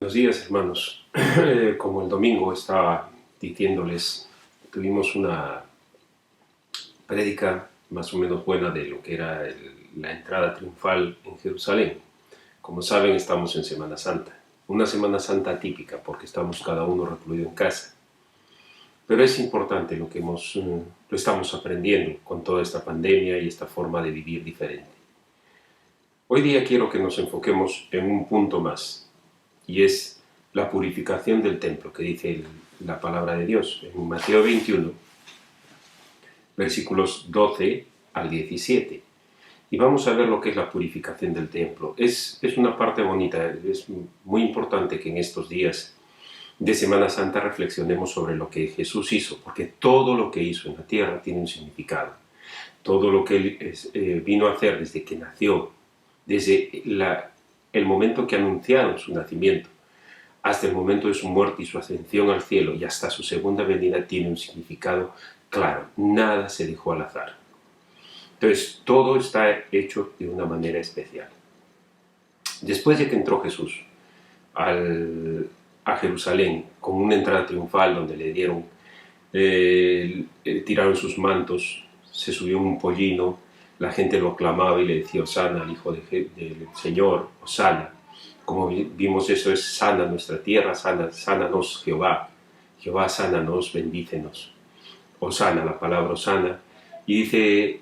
Buenos días, hermanos. Como el domingo estaba diciéndoles, tuvimos una prédica más o menos buena de lo que era la entrada triunfal en Jerusalén. Como saben, estamos en Semana Santa. Una Semana Santa atípica porque estamos cada uno recluido en casa. Pero es importante lo que lo estamos aprendiendo con toda esta pandemia y esta forma de vivir diferente. Hoy día quiero que nos enfoquemos en un punto más, y es la purificación del templo, que dice la palabra de Dios en Mateo 21, versículos 12 al 17. Y vamos a ver lo que es la purificación del templo. Es una parte bonita, es muy importante que en estos días de Semana Santa reflexionemos sobre lo que Jesús hizo, porque todo lo que hizo en la tierra tiene un significado. Todo lo que Él vino a hacer desde que nació, desde el momento que anunciaron su nacimiento, hasta el momento de su muerte y su ascensión al cielo y hasta su segunda venida tiene un significado claro. Nada se dejó al azar. Entonces, todo está hecho de una manera especial. Después de que entró Jesús a Jerusalén con una entrada triunfal donde le dieron, tiraron sus mantos, se subió un pollino, la gente lo aclamaba y le decía Hosana al Hijo del Señor, Hosana. Como vimos, eso es: sana nuestra tierra, sánanos Jehová, Jehová sánanos, bendícenos. Hosana, la palabra Hosana. Y dice,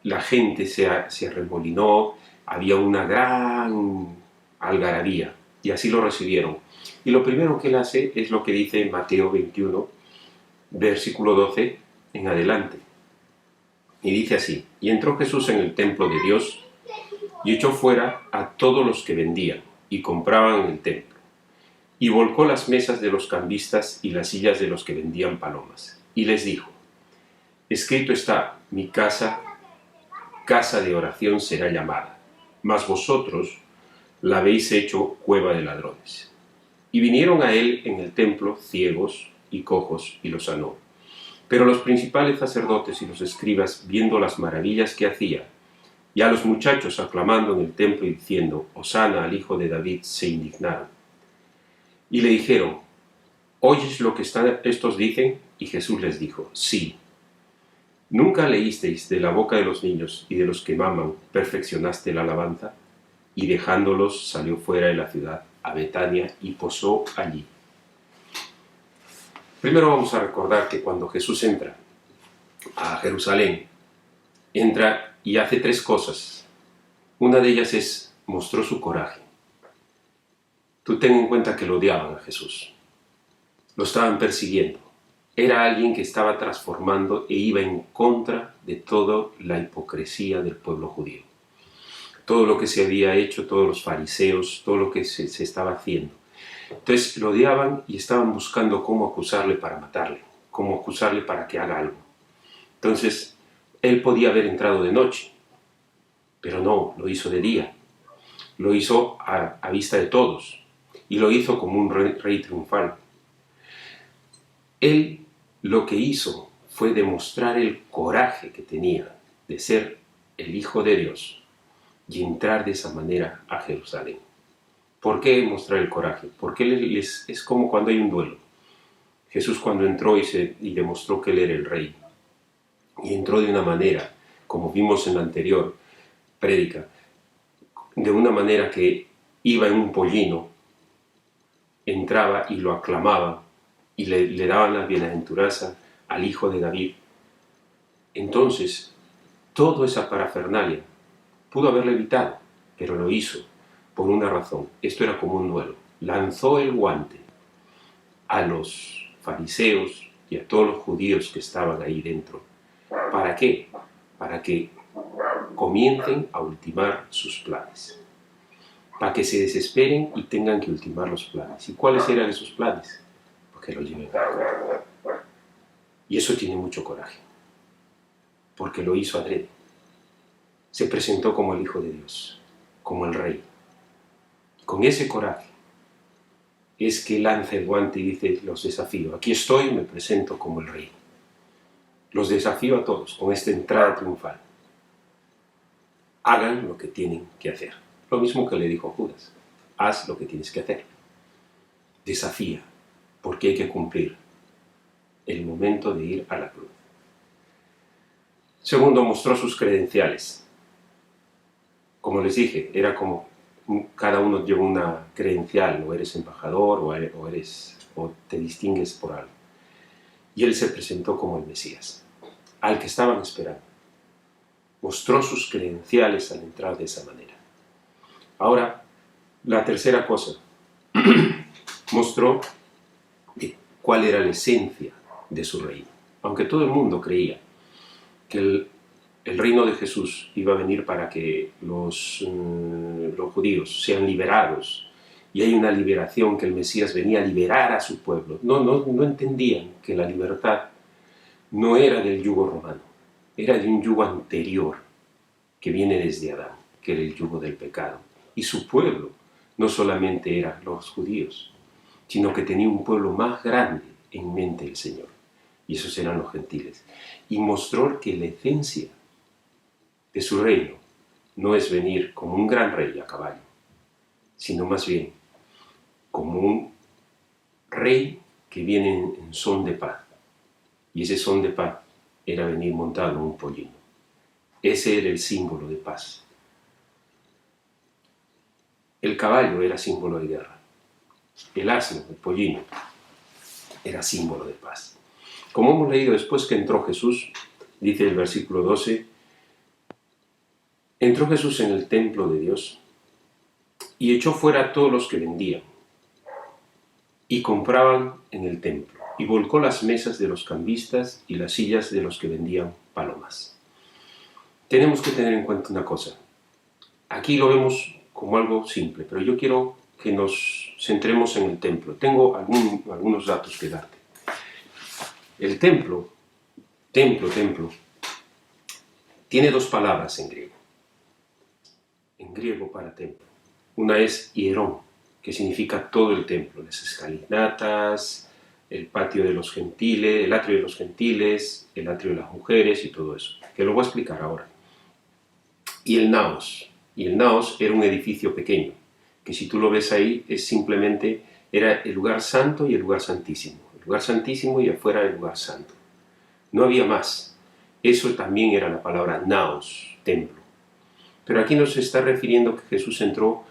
la gente se arremolinó, había una gran algarabía, y así lo recibieron. Y lo primero que él hace es lo que dice en Mateo 21, versículo 12 en adelante. Y dice así: y entró Jesús en el templo de Dios, y echó fuera a todos los que vendían y compraban en el templo, y volcó las mesas de los cambistas y las sillas de los que vendían palomas, y les dijo: escrito está, mi casa, casa de oración será llamada, mas vosotros la habéis hecho cueva de ladrones. Y vinieron a él en el templo ciegos y cojos, y los sanó. Pero los principales sacerdotes y los escribas, viendo las maravillas que hacía, y a los muchachos aclamando en el templo y diciendo, Hosana al Hijo de David, se indignaron. Y le dijeron, ¿oyes lo que estos dicen? Y Jesús les dijo, sí. ¿Nunca leísteis de la boca de los niños y de los que maman, perfeccionaste la alabanza? Y dejándolos salió fuera de la ciudad, a Betania, y posó allí. Primero vamos a recordar que cuando Jesús entra a Jerusalén, entra y hace tres cosas. Una de ellas es, mostró su coraje. Tú ten en cuenta que lo odiaban a Jesús. Lo estaban persiguiendo. Era alguien que estaba transformando e iba en contra de toda la hipocresía del pueblo judío. Todo lo que se había hecho, todos los fariseos, todo lo que se estaba haciendo. Entonces lo odiaban y estaban buscando cómo acusarle para matarle, cómo acusarle para que haga algo. Entonces, él podía haber entrado de noche, pero no, lo hizo de día. Lo hizo a vista de todos, y lo hizo como un rey triunfal. Él lo que hizo fue demostrar el coraje que tenía de ser el Hijo de Dios y entrar de esa manera a Jerusalén. ¿Por qué mostrar el coraje? Porque es como cuando hay un duelo. Jesús cuando entró y demostró que él era el rey, y entró de una manera, como vimos en la anterior prédica, de una manera que iba en un pollino, entraba y lo aclamaba, y le daban la bienaventuranza al Hijo de David. Entonces, toda esa parafernalia pudo haberlo evitado, pero lo hizo por una razón. Esto era como un duelo. Lanzó el guante a los fariseos y a todos los judíos que estaban ahí dentro. ¿Para qué? Para que comiencen a ultimar sus planes. Para que se desesperen y tengan que ultimar los planes. ¿Y cuáles eran esos planes? Porque los lleven a cabo. Y eso tiene mucho coraje. Porque lo hizo adrede. Se presentó como el Hijo de Dios, como el Rey. Con ese coraje es que lanza el guante y dice, los desafío. Aquí estoy, me presento como el Rey. Los desafío a todos con esta entrada triunfal. Hagan lo que tienen que hacer. Lo mismo que le dijo a Judas. Haz lo que tienes que hacer. desafía, porque hay que cumplir el momento de ir a la cruz. Segundo, mostró sus credenciales. Como les dije, era como cada uno lleva una credencial, o eres embajador o te distingues por algo. Y él se presentó como el Mesías, al que estaban esperando. Mostró sus credenciales al entrar de esa manera. Ahora, la tercera cosa, mostró cuál era la esencia de su reino. Aunque todo el mundo creía que el reino de Jesús iba a venir para que los judíos sean liberados, y hay una liberación, que el Mesías venía a liberar a su pueblo. No entendían que la libertad no era del yugo romano, era de un yugo anterior que viene desde Adán, que era el yugo del pecado. Y su pueblo no solamente eran los judíos, sino que tenía un pueblo más grande en mente el Señor, y esos eran los gentiles. Y mostró que la esencia de su reino no es venir como un gran rey a caballo, sino más bien como un rey que viene en son de paz. Y ese son de paz era venir montado en un pollino. Ese era el símbolo de paz. El caballo era símbolo de guerra. El asno, el pollino, era símbolo de paz. Como hemos leído después que entró Jesús, dice el versículo 12, entró Jesús en el templo de Dios y echó fuera a todos los que vendían y compraban en el templo, y volcó las mesas de los cambistas y las sillas de los que vendían palomas. Tenemos que tener en cuenta una cosa. Aquí lo vemos como algo simple, pero yo quiero que nos centremos en el templo. Tengo algunos datos que darte. El templo, tiene dos palabras en griego para templo. Una es hierón, que significa todo el templo, las escalinatas, el patio de los gentiles, el atrio de los gentiles, el atrio de las mujeres y todo eso, que lo voy a explicar ahora. Y el naos era un edificio pequeño, que si tú lo ves ahí, era el lugar santo y el lugar santísimo. El lugar santísimo y afuera el lugar santo. No había más. Eso también era la palabra naos, templo. Pero aquí nos está refiriendo que Jesús entró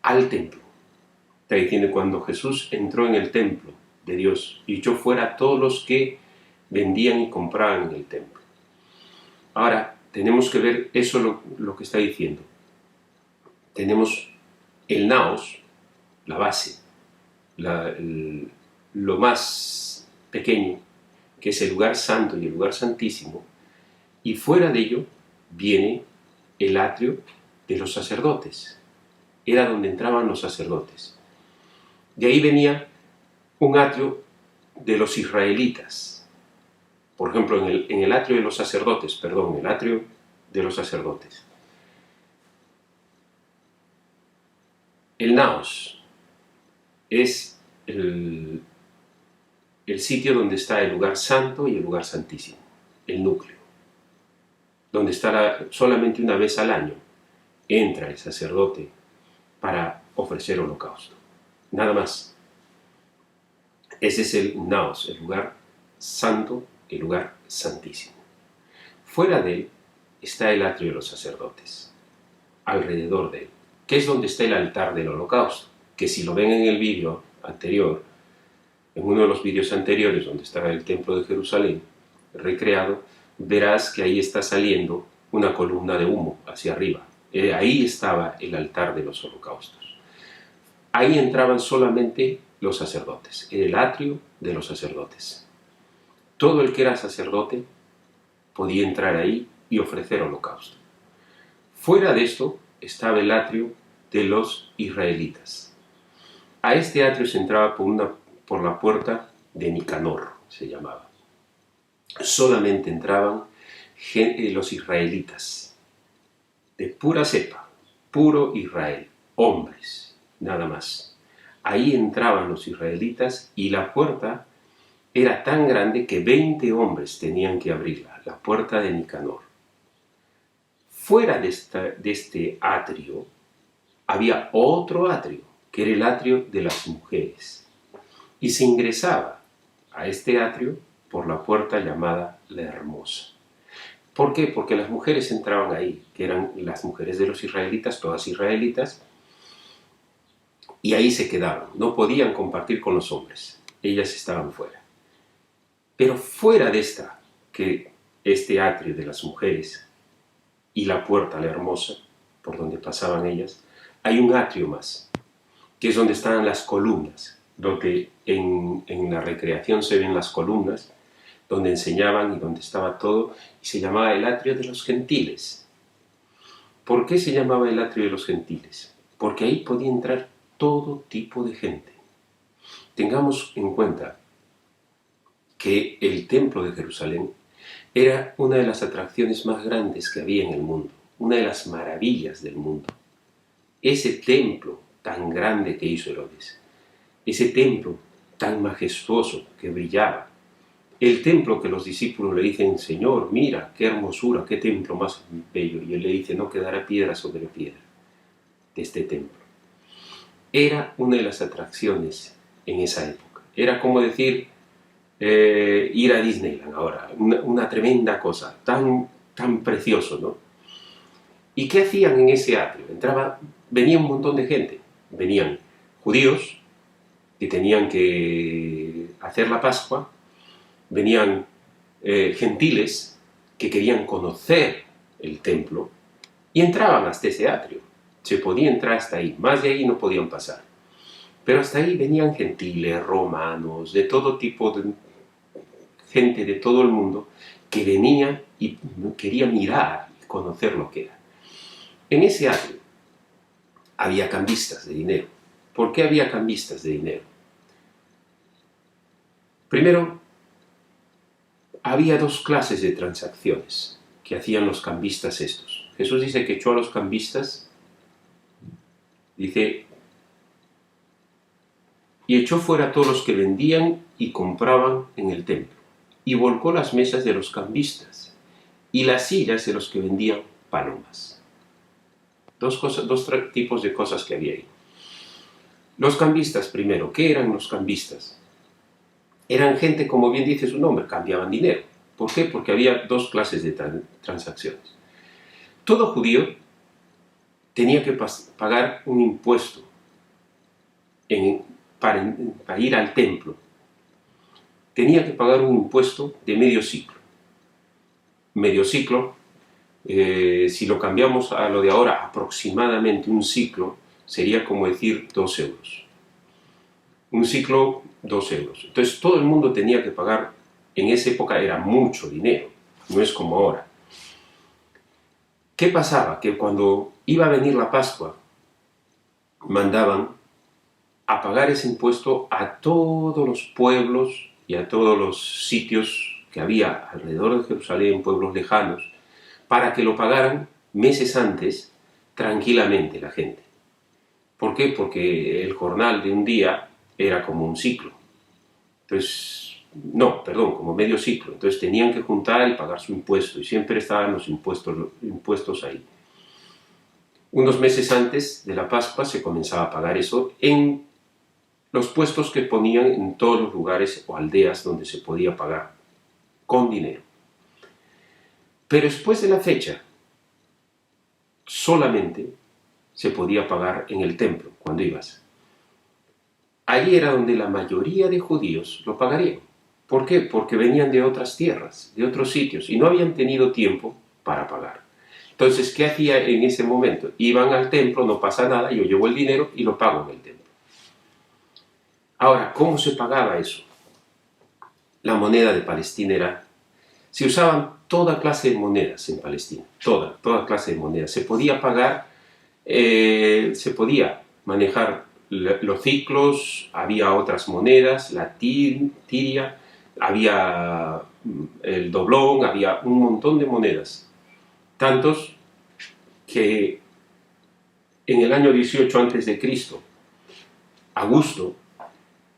al templo. Está diciendo, cuando Jesús entró en el templo de Dios y echó fuera a todos los que vendían y compraban en el templo. Ahora, tenemos que ver eso lo que está diciendo. Tenemos el naos, la base, lo más pequeño, que es el lugar santo y el lugar santísimo, y fuera de ello viene el atrio de los sacerdotes. Era donde entraban los sacerdotes. De ahí venía un atrio de los israelitas. Por ejemplo, en el atrio de los sacerdotes, el atrio de los sacerdotes. El naos es el sitio donde está el lugar santo y el lugar santísimo, el núcleo, donde estará solamente una vez al año entra el sacerdote para ofrecer holocausto. Nada más. Ese es el naos, el lugar santo, el lugar santísimo. Fuera de él está el atrio de los sacerdotes, alrededor de él, que es donde está el altar del holocausto, que si lo ven en el vídeo anterior, en uno de los vídeos anteriores donde está el templo de Jerusalén recreado, verás que ahí está saliendo una columna de humo hacia arriba. Ahí estaba el altar de los holocaustos. Ahí entraban solamente los sacerdotes, el atrio de los sacerdotes. Todo el que era sacerdote podía entrar ahí y ofrecer holocausto. Fuera de esto estaba el atrio de los israelitas. A este atrio se entraba por la puerta de Nicanor, se llamaba. Solamente entraban los israelitas, de pura cepa, puro Israel, hombres, nada más. Ahí entraban los israelitas y la puerta era tan grande que 20 hombres tenían que abrirla, la puerta de Nicanor. Fuera de este atrio había otro atrio, que era el atrio de las mujeres. Y se ingresaba a este atrio por la puerta llamada la Hermosa. ¿Por qué? Porque las mujeres entraban ahí, que eran las mujeres de los israelitas, todas israelitas, y ahí se quedaban, no podían compartir con los hombres, ellas estaban fuera. Pero fuera de este atrio de las mujeres y la puerta, la Hermosa, por donde pasaban ellas, hay un atrio más, que es donde estaban las columnas, donde en la recreación se ven las columnas, donde enseñaban y donde estaba todo, y se llamaba el atrio de los gentiles. ¿Por qué se llamaba el atrio de los gentiles? Porque ahí podía entrar todo tipo de gente. Tengamos en cuenta que el templo de Jerusalén era una de las atracciones más grandes que había en el mundo, una de las maravillas del mundo. Ese templo tan grande que hizo Herodes, ese templo tan majestuoso que brillaba, el templo que los discípulos le dicen, Señor, mira, qué hermosura, qué templo más bello. Y él le dice, no quedará piedra sobre piedra de este templo. Era una de las atracciones en esa época. Era como decir, ir a Disneyland ahora, una tremenda cosa, tan precioso, ¿no? ¿Y qué hacían en ese atrio? Venía un montón de gente. Venían judíos que tenían que hacer la Pascua, venían gentiles que querían conocer el templo y entraban hasta ese atrio. Se podía entrar hasta ahí, más de ahí no podían pasar. Pero hasta ahí venían gentiles, romanos, de todo tipo de gente de todo el mundo que venía y quería mirar y conocer lo que era. En ese atrio había cambistas de dinero. ¿Por qué había cambistas de dinero? Primero, había dos clases de transacciones que hacían los cambistas estos. Jesús dice que echó a los cambistas, dice, y echó fuera a todos los que vendían y compraban en el templo, y volcó las mesas de los cambistas y las sillas de los que vendían palomas. Dos tipos de cosas que había ahí. Los cambistas, primero, ¿qué eran los cambistas? Eran gente, como bien dice su nombre, cambiaban dinero. ¿Por qué? Porque había dos clases de transacciones. Todo judío tenía que pagar un impuesto para ir al templo. Tenía que pagar un impuesto de medio ciclo. Medio ciclo, si lo cambiamos a lo de ahora, aproximadamente un ciclo, sería como decir 2 euros. Un ciclo, 2 euros. Entonces todo el mundo tenía que pagar, en esa época era mucho dinero, no es como ahora. ¿Qué pasaba? Que cuando iba a venir la Pascua, mandaban a pagar ese impuesto a todos los pueblos y a todos los sitios que había alrededor de Jerusalén, pueblos lejanos, para que lo pagaran meses antes tranquilamente la gente. ¿Por qué? Porque el jornal de un día era como un ciclo. Entonces, como medio ciclo. Entonces tenían que juntar y pagar su impuesto, y siempre estaban los impuestos ahí. Unos meses antes de la Pascua se comenzaba a pagar eso en los puestos que ponían en todos los lugares o aldeas donde se podía pagar con dinero. Pero después de la fecha, solamente se podía pagar en el templo, cuando ibas. Allí era donde la mayoría de judíos lo pagarían. ¿Por qué? Porque venían de otras tierras, de otros sitios, y no habían tenido tiempo para pagar. Entonces, ¿qué hacía en ese momento? Iban al templo, no pasa nada, yo llevo el dinero y lo pago en el templo. Ahora, ¿cómo se pagaba eso? La moneda de Palestina se usaban toda clase de monedas en Palestina, toda clase de monedas. Se podía pagar, se podía manejar los ciclos, había otras monedas, la tiria, había el doblón, había un montón de monedas. Tantos que en el año 18 a.C., Augusto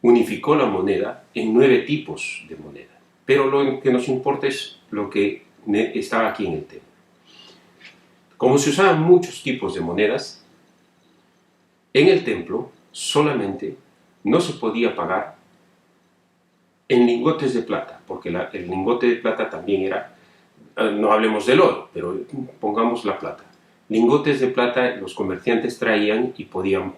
unificó la moneda en 9 tipos de moneda. Pero lo que nos importa es lo que estaba aquí en el tema. Como se usaban muchos tipos de monedas, en el templo solamente no se podía pagar en lingotes de plata, porque el lingote de plata también era, no hablemos del oro, pero pongamos la plata. Lingotes de plata los comerciantes traían y podían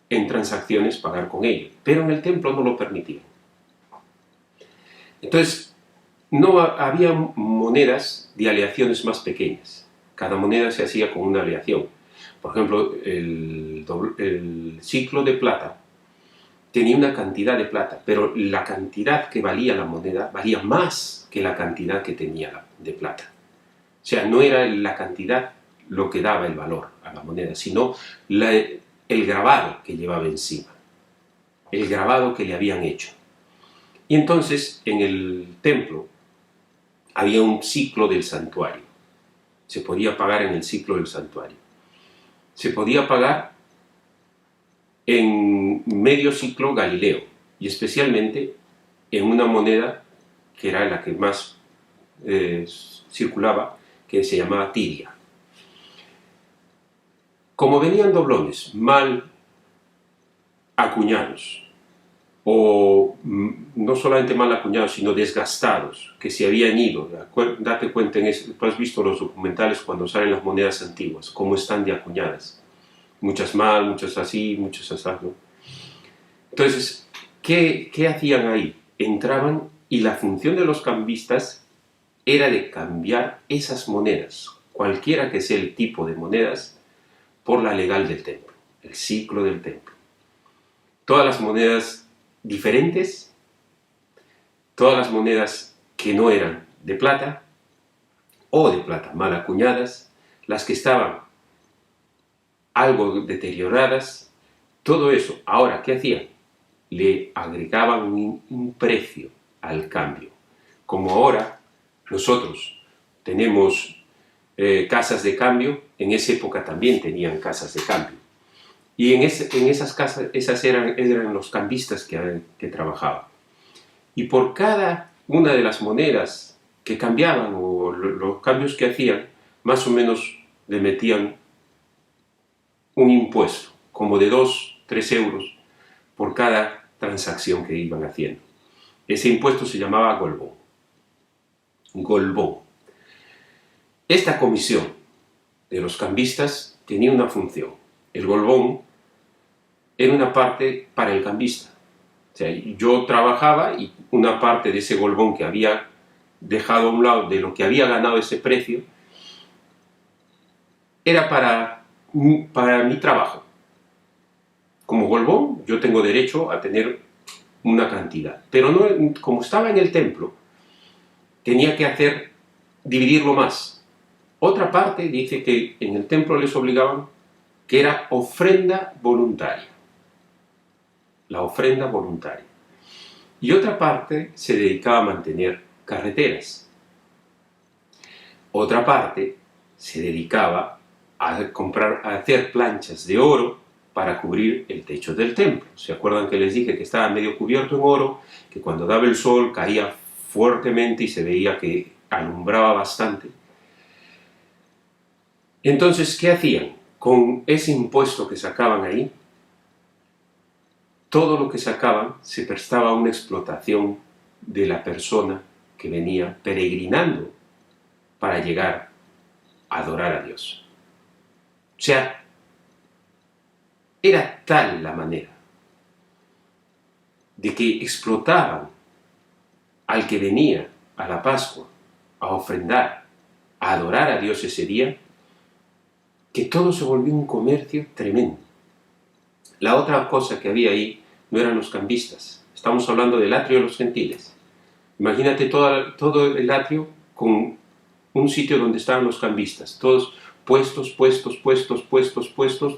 en transacciones pagar con ellos, pero en el templo no lo permitían. Entonces, no había monedas de aleaciones más pequeñas. Cada moneda se hacía con una aleación. Por ejemplo, el ciclo de plata tenía una cantidad de plata, pero la cantidad que valía la moneda valía más que la cantidad que tenía de plata. O sea, no era la cantidad lo que daba el valor a la moneda, sino el grabado que llevaba encima, el grabado que le habían hecho. Y entonces, en el templo había un ciclo del santuario. Se podía pagar en el ciclo del santuario. Se podía pagar en medio ciclo Galileo, y especialmente en una moneda que era la que más circulaba, que se llamaba tiria. Como venían doblones mal acuñados, o no solamente mal acuñados, sino desgastados, que se habían ido. Date cuenta, tú has visto los documentales cuando salen las monedas antiguas, cómo están de acuñadas. Muchas mal, muchas así, muchas así, ¿no? Entonces, ¿qué hacían ahí? Entraban y la función de los cambistas era de cambiar esas monedas, cualquiera que sea el tipo de monedas, por la legal del templo, el ciclo del templo. Todas las monedas diferentes, todas las monedas que no eran de plata o de plata mal acuñadas, las que estaban algo deterioradas, todo eso. Ahora, ¿qué hacían? Le agregaban un precio al cambio. Como ahora nosotros tenemos casas de cambio, en esa época también tenían casas de cambio. Y en esas casas, esas eran los cambistas que trabajaban. Y por cada una de las monedas que cambiaban o los cambios que hacían, más o menos le metían un impuesto, como de 2, 3 euros por cada transacción que iban haciendo. Ese impuesto se llamaba golbón. Golbón. Esta comisión de los cambistas tenía una función. El golbón era una parte para el cambista. O sea, yo trabajaba y una parte de ese golbón que había dejado a un lado de lo que había ganado ese precio era para mi trabajo. Como golbón yo tengo derecho a tener una cantidad, pero no, como estaba en el templo, tenía que dividirlo más. Otra parte dice que en el templo les obligaban que era ofrenda voluntaria. La ofrenda voluntaria. Y otra parte se dedicaba a mantener carreteras. Otra parte se dedicaba a hacer planchas de oro para cubrir el techo del templo. ¿Se acuerdan que les dije que estaba medio cubierto en oro, que cuando daba el sol caía fuertemente y se veía que alumbraba bastante? Entonces, ¿qué hacían? Con ese impuesto que sacaban ahí, todo lo que sacaban se prestaba a una explotación de la persona que venía peregrinando para llegar a adorar a Dios. O sea, era tal la manera de que explotaban al que venía a la Pascua a ofrendar, a adorar a Dios ese día, que todo se volvió un comercio tremendo. La otra cosa que había ahí no eran los cambistas. Estamos hablando del atrio de los gentiles. Imagínate todo el atrio con un sitio donde estaban los cambistas, todos puestos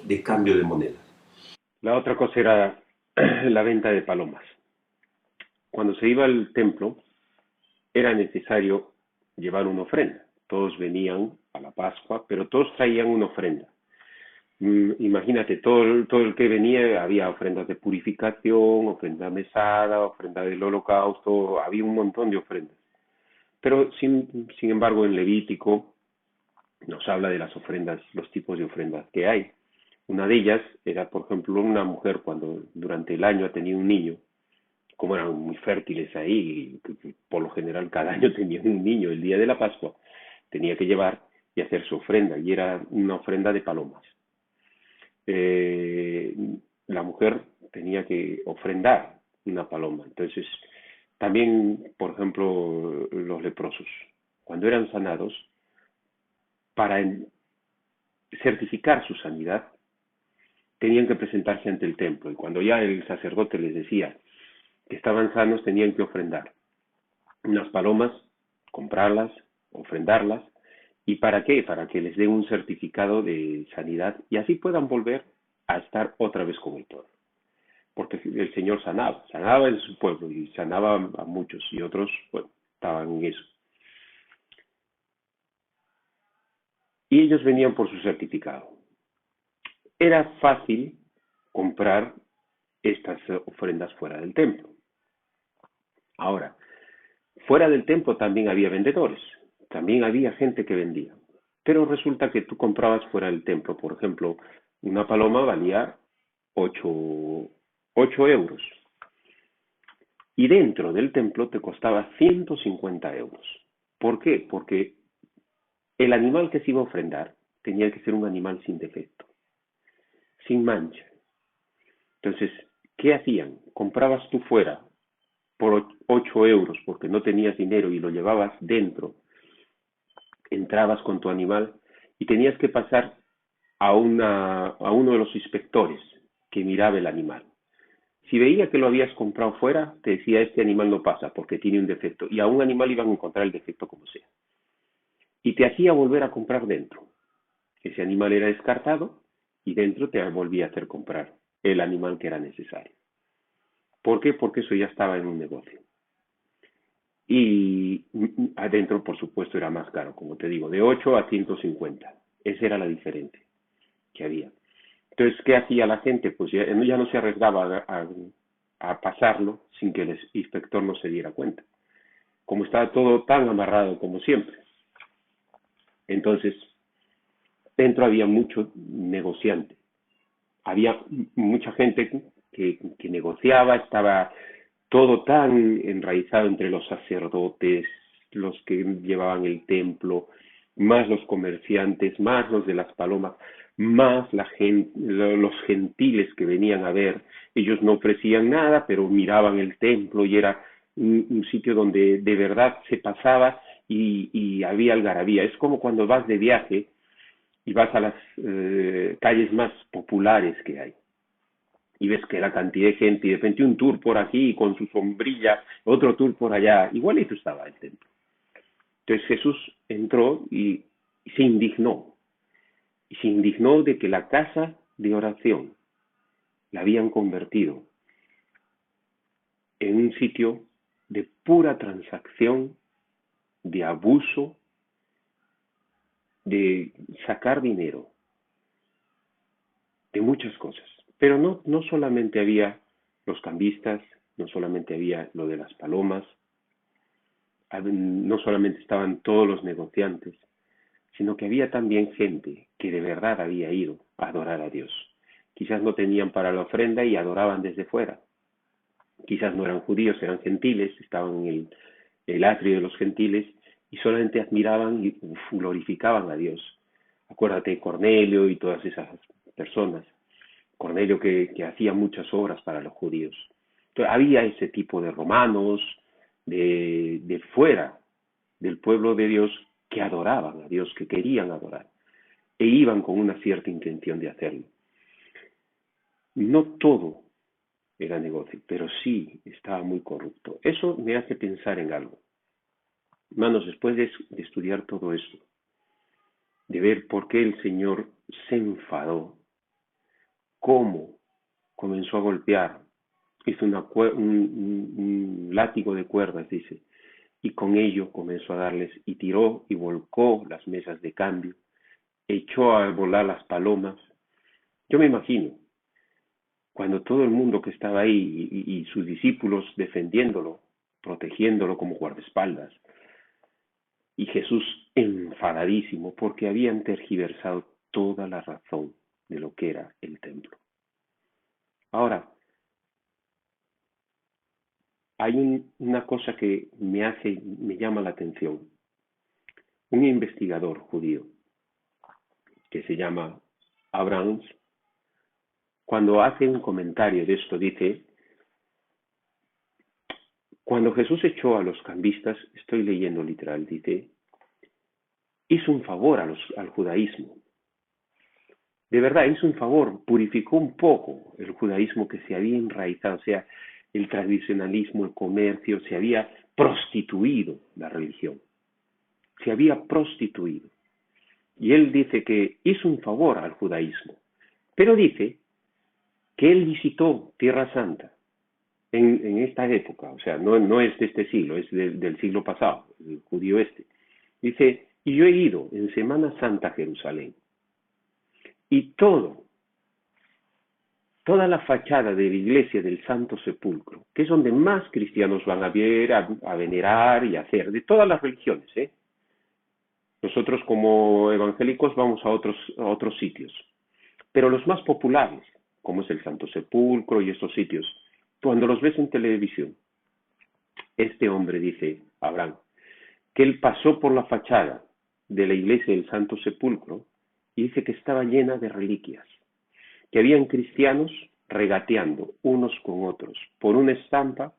de cambio de moneda. La otra cosa era la venta de palomas. Cuando se iba al templo, era necesario llevar una ofrenda. Todos venían a la Pascua, pero todos traían una ofrenda. Imagínate, todo el que venía, había ofrendas de purificación, ofrenda mesada, ofrenda del holocausto, había un montón de ofrendas. Pero sin embargo, en Levítico nos habla de las ofrendas, los tipos de ofrendas que hay. Una de ellas era, por ejemplo, una mujer cuando durante el año ha tenido un niño, como eran muy fértiles ahí, y por lo general cada año tenían un niño, el día de la Pascua tenía que llevar y hacer su ofrenda, y era una ofrenda de palomas. Eh, la mujer tenía que ofrendar una paloma. Entonces, también, por ejemplo, los leprosos, cuando eran sanados, para certificar su sanidad, tenían que presentarse ante el templo. Y cuando ya el sacerdote les decía que estaban sanos, tenían que ofrendar unas palomas, comprarlas, ofrendarlas. ¿Y para qué? Para que les den un certificado de sanidad y así puedan volver a estar otra vez con el pueblo. Porque el Señor sanaba en su pueblo y sanaba a muchos y otros, bueno, estaban en eso. Y ellos venían por su certificado. Era fácil comprar estas ofrendas fuera del templo. Ahora, fuera del templo también había vendedores, también había gente que vendía. Pero resulta que tú comprabas fuera del templo, por ejemplo, una paloma valía 8 euros y dentro del templo te costaba 150 euros. ¿Por qué? Porque el animal que se iba a ofrendar tenía que ser un animal sin defecto, sin mancha. Entonces, ¿qué hacían? Comprabas tú fuera por 8 euros porque no tenías dinero y lo llevabas dentro, entrabas con tu animal y tenías que pasar a uno de los inspectores que miraba el animal. Si veía que lo habías comprado fuera, te decía, este animal no pasa porque tiene un defecto. Y a un animal iban a encontrar el defecto como sea. Y te hacía volver a comprar dentro. Ese animal era descartado y dentro te volvía a hacer comprar el animal que era necesario. ¿Por qué? Porque eso ya estaba en un negocio. Y adentro, por supuesto, era más caro, como te digo, de 8 a 150. Esa era la diferencia que había. Entonces, ¿qué hacía la gente? Pues ya no se arriesgaba a pasarlo sin que el inspector no se diera cuenta. Como estaba todo tan amarrado como siempre. Entonces, dentro había mucho negociante. Había mucha gente que negociaba, estaba todo tan enraizado entre los sacerdotes, los que llevaban el templo, más los comerciantes, más los de las palomas, más los gentiles que venían a ver. Ellos no ofrecían nada, pero miraban el templo y era un sitio donde de verdad se pasaba y había algarabía. Es como cuando vas de viaje y vas a las calles más populares que hay y ves que la cantidad de gente y de repente un tour por aquí con su sombrilla, otro tour por allá, igualito estaba el templo. Entonces Jesús entró y se indignó de que la casa de oración la habían convertido en un sitio de pura transacción, de abuso, de sacar dinero, de muchas cosas. Pero no solamente había los cambistas, no solamente había lo de las palomas, no solamente estaban todos los negociantes, sino que había también gente que de verdad había ido a adorar a Dios. Quizás no tenían para la ofrenda y adoraban desde fuera. Quizás no eran judíos, eran gentiles, estaban en el atrio de los gentiles y solamente admiraban y glorificaban a Dios. Acuérdate de Cornelio y todas esas personas. Cornelio que hacía muchas obras para los judíos. Entonces, había ese tipo de romanos de fuera del pueblo de Dios que adoraban a Dios, que querían adorar e iban con una cierta intención de hacerlo. No todo era negocio, pero sí estaba muy corrupto. Eso me hace pensar en algo. Hermanos, después de estudiar todo esto, de ver por qué el Señor se enfadó, cómo comenzó a golpear, hizo un látigo de cuerdas, dice, y con ello comenzó a darles y tiró y volcó las mesas de cambio, echó a volar las palomas. Yo me imagino, cuando todo el mundo que estaba ahí y sus discípulos defendiéndolo, protegiéndolo como guardaespaldas, y Jesús enfadadísimo porque habían tergiversado toda la razón de lo que era el templo. Ahora, hay una cosa que me llama la atención. Un investigador judío que se llama Abrams, cuando hace un comentario de esto, dice: cuando Jesús echó a los cambistas, estoy leyendo literal, dice, hizo un favor al judaísmo. De verdad, hizo un favor, purificó un poco el judaísmo que se había enraizado, o sea, el tradicionalismo, el comercio, se había prostituido la religión, se había prostituido. Y él dice que hizo un favor al judaísmo, pero dice que él visitó Tierra Santa en esta época, o sea, no es de este siglo, es del siglo pasado, el judío este. Dice, y yo he ido en Semana Santa a Jerusalén, y toda la fachada de la iglesia del Santo Sepulcro, que es donde más cristianos van a ver, a venerar y a hacer, de todas las religiones, ¿eh? Nosotros como evangélicos vamos a otros sitios, pero los más populares, como es el Santo Sepulcro y estos sitios, cuando los ves en televisión, este hombre dice, Abraham, que él pasó por la fachada de la iglesia del Santo Sepulcro y dice que estaba llena de reliquias, que habían cristianos regateando unos con otros, por una estampa,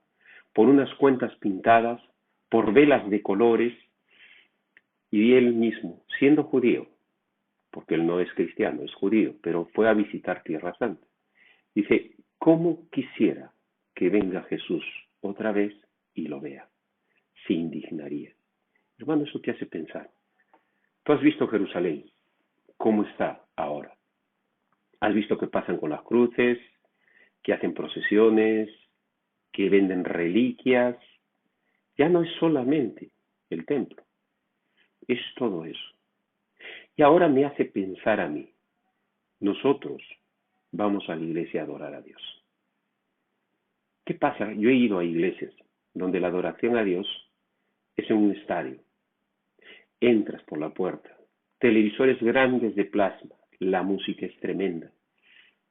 por unas cuentas pintadas, por velas de colores, y él mismo, siendo judío, porque él no es cristiano, es judío, pero fue a visitar Tierra Santa. Dice, ¿cómo quisiera que venga Jesús otra vez y lo vea? Se indignaría. Hermano, eso te hace pensar. Tú has visto Jerusalén, cómo está ahora. Has visto que pasan con las cruces, que hacen procesiones, que venden reliquias. Ya no es solamente el templo, es todo eso. Y ahora me hace pensar a mí, nosotros vamos a la iglesia a adorar a Dios. ¿Qué pasa? Yo he ido a iglesias donde la adoración a Dios es en un estadio. Entras por la puerta, televisores grandes de plasma, la música es tremenda.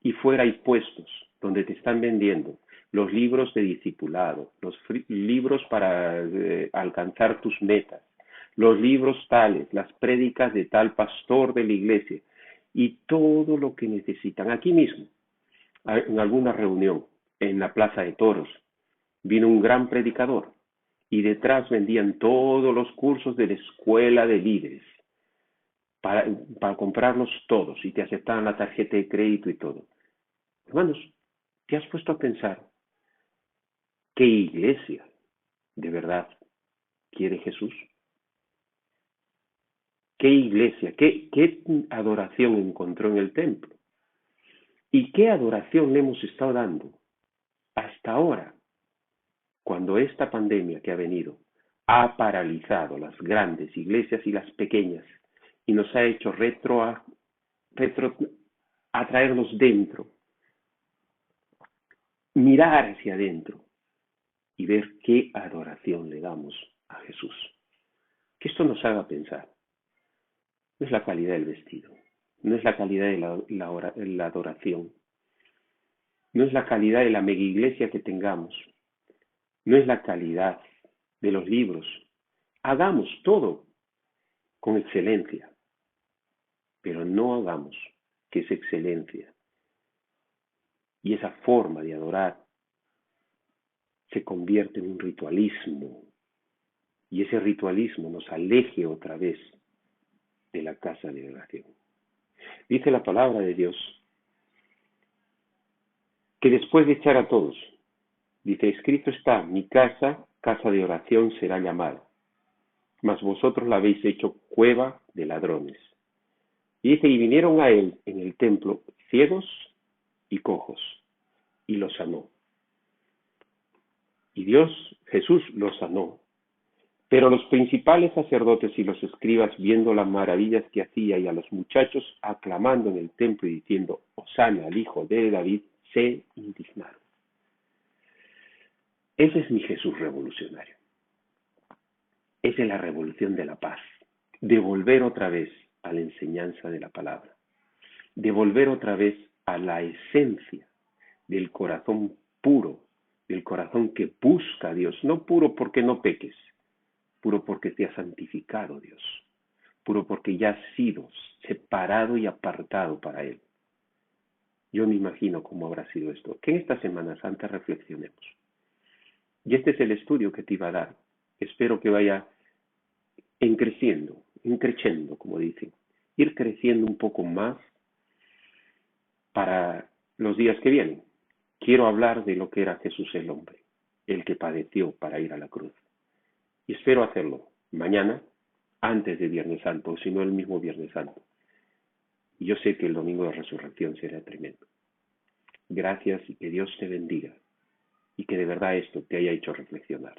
Y fuera hay puestos donde te están vendiendo los libros de discipulado, los libros para alcanzar tus metas, los libros tales, las prédicas de tal pastor de la iglesia y todo lo que necesitan. Aquí mismo, en alguna reunión, en la Plaza de Toros, vino un gran predicador y detrás vendían todos los cursos de la escuela de líderes para comprarlos todos y te aceptaban la tarjeta de crédito y todo. Hermanos, ¿te has puesto a pensar qué iglesia de verdad quiere Jesús? ¿Qué iglesia, qué adoración encontró en el templo? ¿Y qué adoración le hemos estado dando hasta ahora, cuando esta pandemia que ha venido ha paralizado las grandes iglesias y las pequeñas y nos ha hecho atraernos dentro, mirar hacia adentro y ver qué adoración le damos a Jesús? Que esto nos haga pensar. No es la calidad del vestido, no es la calidad de la adoración, no es la calidad de la mega iglesia que tengamos, no es la calidad de los libros. Hagamos todo con excelencia, pero no hagamos que esa excelencia y esa forma de adorar se convierta en un ritualismo y ese ritualismo nos aleje otra vez de la casa de oración. Dice la palabra de Dios que después de echar a todos, dice, escrito está, mi casa, casa de oración será llamada, mas vosotros la habéis hecho cueva de ladrones. Y dice, y vinieron a él en el templo ciegos y cojos, y los sanó. Y Jesús los sanó. Pero los principales sacerdotes y los escribas, viendo las maravillas que hacía y a los muchachos aclamando en el templo y diciendo, Hosana al hijo de David, se indignaron. Ese es mi Jesús revolucionario. Esa es la revolución de la paz, de volver otra vez a la enseñanza de la palabra. de volver otra vez a la esencia del corazón puro, del corazón que busca a Dios, no puro porque no peques, puro porque te ha santificado Dios, puro porque ya has sido separado y apartado para Él. Yo me imagino cómo habrá sido esto. Que en esta Semana Santa reflexionemos. Y este es el estudio que te iba a dar. Espero que vaya creciendo, como dicen. Ir creciendo un poco más para los días que vienen. Quiero hablar de lo que era Jesús el hombre, el que padeció para ir a la cruz. Y espero hacerlo mañana, antes de Viernes Santo, o si no el mismo Viernes Santo. Y yo sé que el domingo de resurrección será tremendo. Gracias y que Dios te bendiga y que de verdad esto te haya hecho reflexionar.